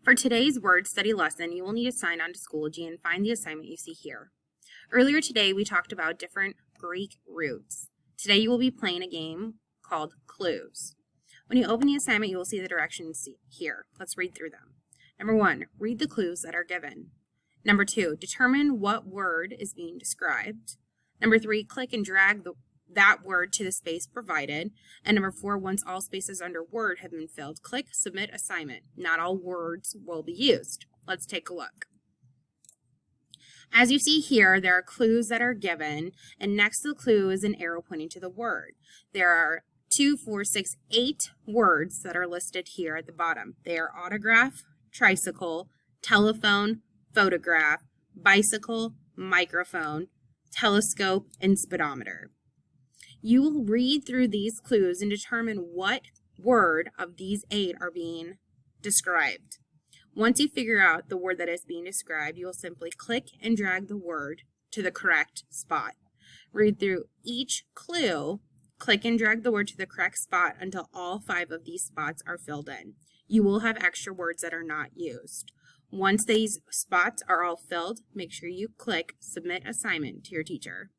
For today's word study lesson, you will need to sign on to Schoology and find the assignment you see here. Earlier today, we talked about different Greek roots. Today, you will be playing a game called Clues. When you open the assignment, you will see the directions here. Let's read through them. Number 1, read the clues that are given. Number 2, determine what word is being described. Number 3, click and drag that word to the space provided. And number 4, once all spaces under word have been filled, click Submit Assignment. Not all words will be used. Let's take a look. As you see here, there are clues that are given, and next to the clue is an arrow pointing to the word. There are 2, 4, 6, 8 words that are listed here at the bottom. They are autograph, tricycle, telephone, photograph, bicycle, microphone, telescope, and speedometer. You will read through these clues and determine what word of these 8 are being described. Once you figure out the word that is being described, you will simply click and drag the word to the correct spot. Read through each clue, click and drag the word to the correct spot until all 5 of these spots are filled in. You will have extra words that are not used. Once these spots are all filled, make sure you click Submit Assignment to your teacher.